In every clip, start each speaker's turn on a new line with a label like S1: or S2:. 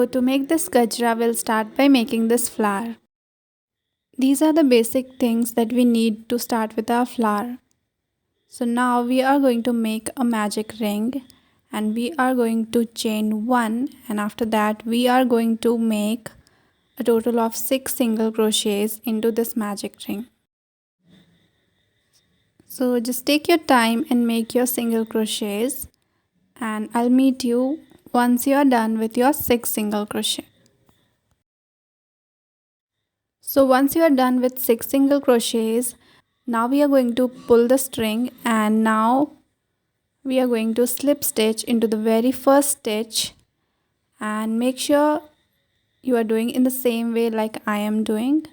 S1: So to make this gajra, we'll start by making this flower. These are the basic things that we need to start with our flower. So now we are going to make a magic ring and we are going to chain 1, and after that we are going to make a total of 6 single crochets into this magic ring. So just take your time and make your single crochets, and I'll meet you once you are done with your 6 single crochet. So once you are done with 6 single crochets, now we are going to pull the string, and now we are going to slip stitch into the very first stitch, and make sure you are doing in the same way like I am doing.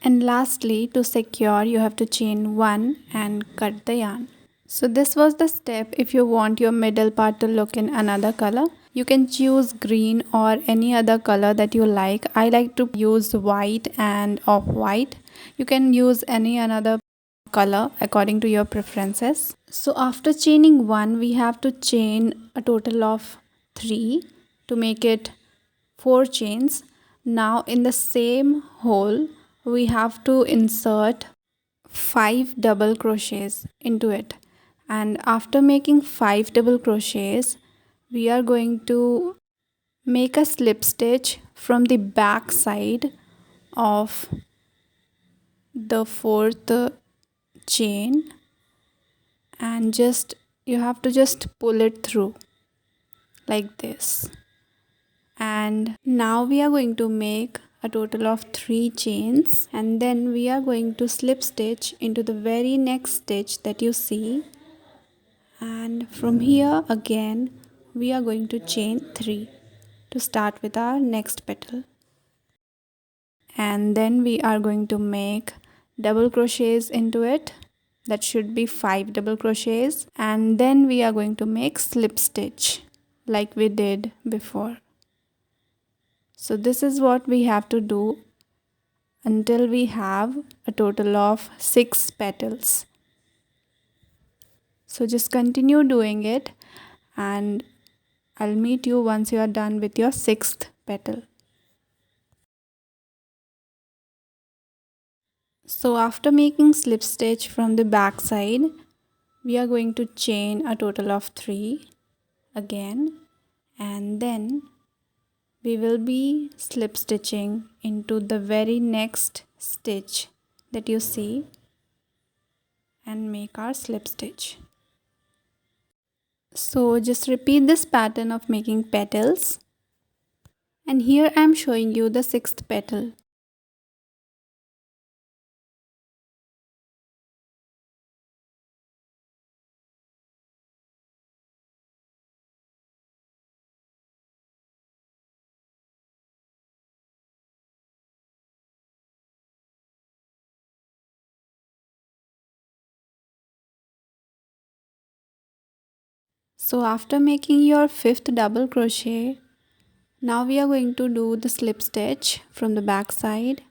S1: And lastly, to secure, you have to chain 1 and cut the yarn. So this was the step. If you want your middle part to look in another color, you can choose green or any other color that you like. I like to use white and off-white. You can use any another color according to your preferences. So after chaining 1, we have to chain a total of 3 to make it 4 chains. Now in the same hole, we have to insert 5 double crochets into it, and after making 5 double crochets, we are going to make a slip stitch from the back side of the 4th chain, and you have to just pull it through like this. And now we are going to make a total of 3 chains, and then we are going to slip stitch into the very next stitch that you see, and from here again we are going to chain 3 to start with our next petal. And then we are going to make double crochets into it. That should be 5 double crochets, and then we are going to make slip stitch like we did before. So this is what we have to do until we have a total of 6 petals. So just continue doing it, and I'll meet you once you are done with your 6th petal. So after making slip stitch from the back side, we are going to chain a total of 3 again, and then we will be slip stitching into the very next stitch that you see and make our slip stitch. So just repeat this pattern of making petals, and here I am showing you the 6th petal. So after making your 5th double crochet, now we are going to do the slip stitch from the back side,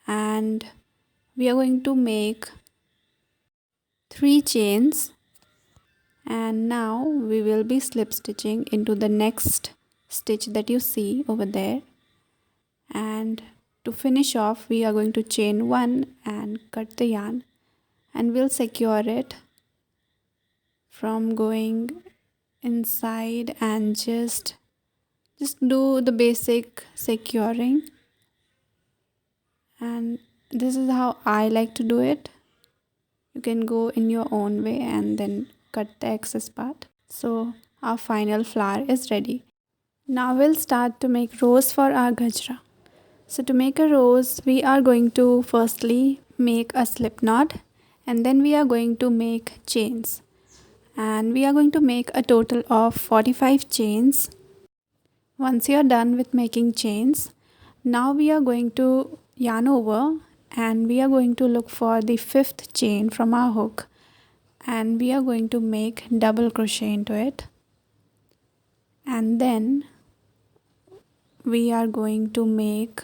S1: and we are going to make 3 chains, and now we will be slip stitching into the next stitch that you see over there. And to finish off, we are going to chain 1 and cut the yarn, and we'll secure it from going inside, and just do the basic securing. And this is how I like to do it. You can go in your own way and then cut the excess part. So our final flower is ready. Now we'll start to make rows for our gajra. So to make a rose, we are going to firstly make a slip knot, and then we are going to make chains, and we are going to make a total of 45 chains. Once you are done with making chains, now we are going to yarn over, and we are going to look for the 5th chain from our hook, and we are going to make double crochet into it, and then we are going to make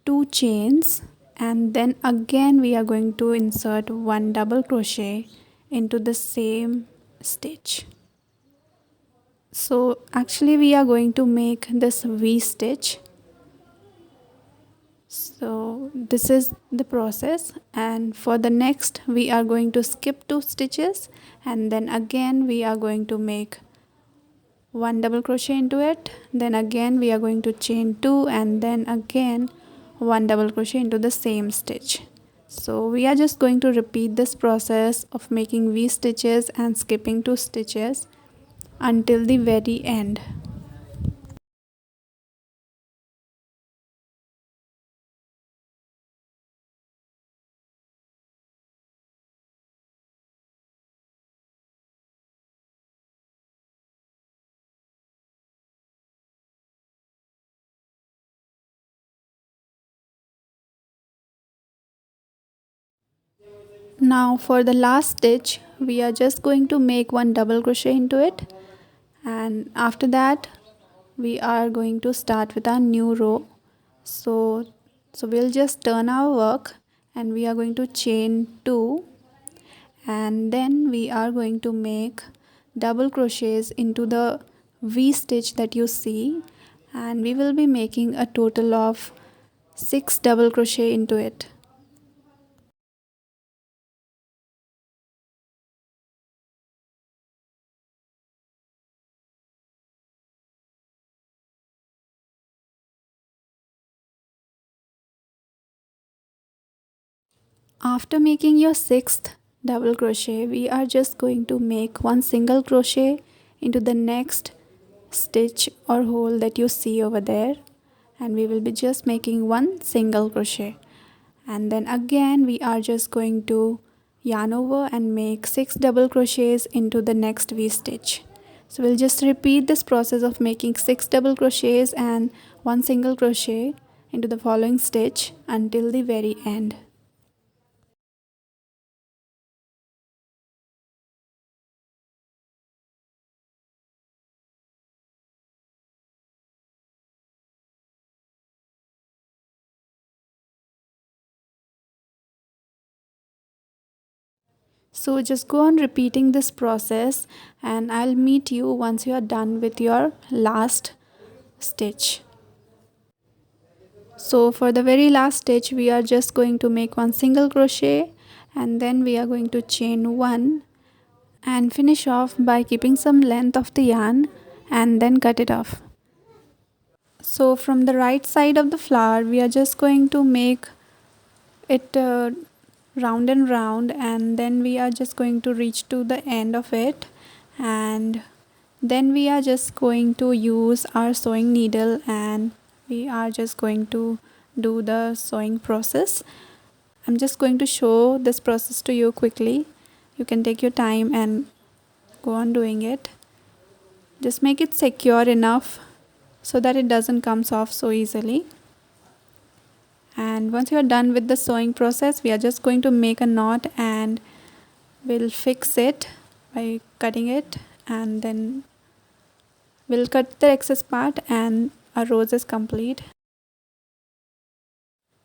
S1: 2 chains, and then again we are going to insert 1 double crochet into the same stitch. So actually we are going to make this V stitch. So this is the process, and for the next we are going to skip 2 stitches, and then again we are going to make 1 double crochet into it, then again we are going to chain 2, and then again 1 double crochet into the same stitch. So we are just going to repeat this process of making V stitches and skipping 2 stitches until the very end. Now for the last stitch we are just going to make 1 double crochet into it, and after that we are going to start with our new row. So we'll just turn our work and we are going to chain 2, and then we are going to make double crochets into the V stitch that you see, and we will be making a total of 6 double crochet into it. After making your 6th double crochet, we are just going to make 1 single crochet into the next stitch or hole that you see over there, and we will be just making 1 single crochet, and then again we are just going to yarn over and make 6 double crochets into the next V stitch. So we'll just repeat this process of making 6 double crochets and 1 single crochet into the following stitch until the very end. So just go on repeating this process, and I'll meet you once you are done with your last stitch. So for the very last stitch we are just going to make 1 single crochet, and then we are going to chain 1 and finish off by keeping some length of the yarn and then cut it off. So from the right side of the flower we are just going to make it round and round, and then we are just going to reach to the end of it, and then we are just going to use our sewing needle and we are just going to do the sewing process. I'm just going to show this process to you quickly. You can take your time and go on doing it. Just make it secure enough so that it doesn't come off so easily. And once you are done with the sewing process, we are just going to make a knot and we'll fix it by cutting it, and then we'll cut the excess part and our rose is complete.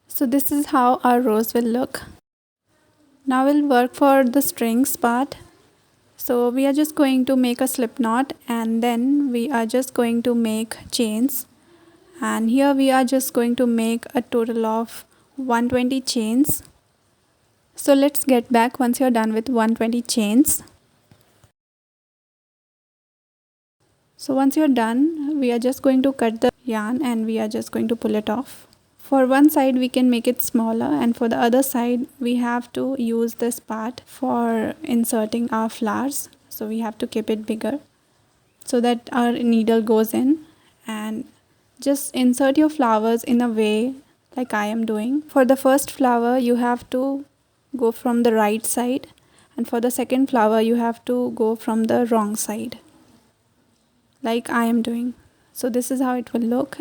S1: So this is how our rose will look. Now we'll work for the strings part. So we are just going to make a slip knot, and then we are just going to make chains, and here we are just going to make a total of 120 chains. So let's get back once you're done with 120 chains. So once you're done, we are just going to cut the yarn and we are just going to pull it off. For one side we can make it smaller, and for the other side we have to use this part for inserting our flowers. So we have to keep it bigger so that our needle goes in, and just insert your flowers in a way like I am doing. For the first flower you have to go from the right side, and for the second flower you have to go from the wrong side like I am doing. So this is how it will look.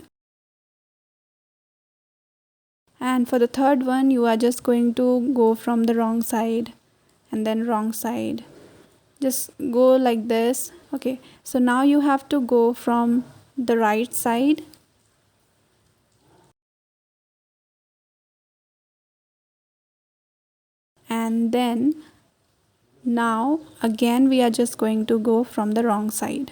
S1: And for the third one you are just going to go from the wrong side and then wrong side. Just go like this. Okay, so now you have to go from the right side and then now again we are just going to go from the wrong side.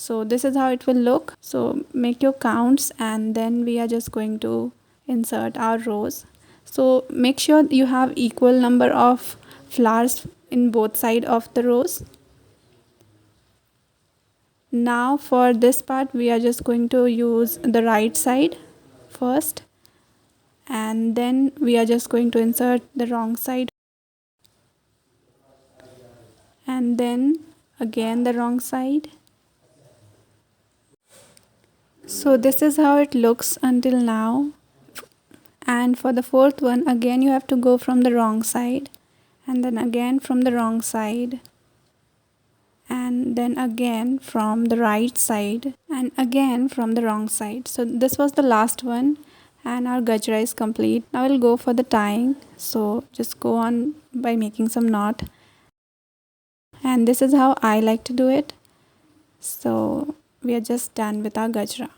S1: So this is how it will look. So make your counts, and then we are just going to insert our rows. So make sure you have equal number of flowers in both sides of the rows. Now for this part we are just going to use the right side first, and then we are just going to insert the wrong side, and then again the wrong side. So this is how it looks until now. And for the fourth one, again you have to go from the wrong side, and then again from the wrong side, and then again from the right side, and again from the wrong side. So this was the last one, and our gajra is complete. Now we'll go for the tying. So just go on by making some knot, and this is how I like to do it. So we are just done with our gajra.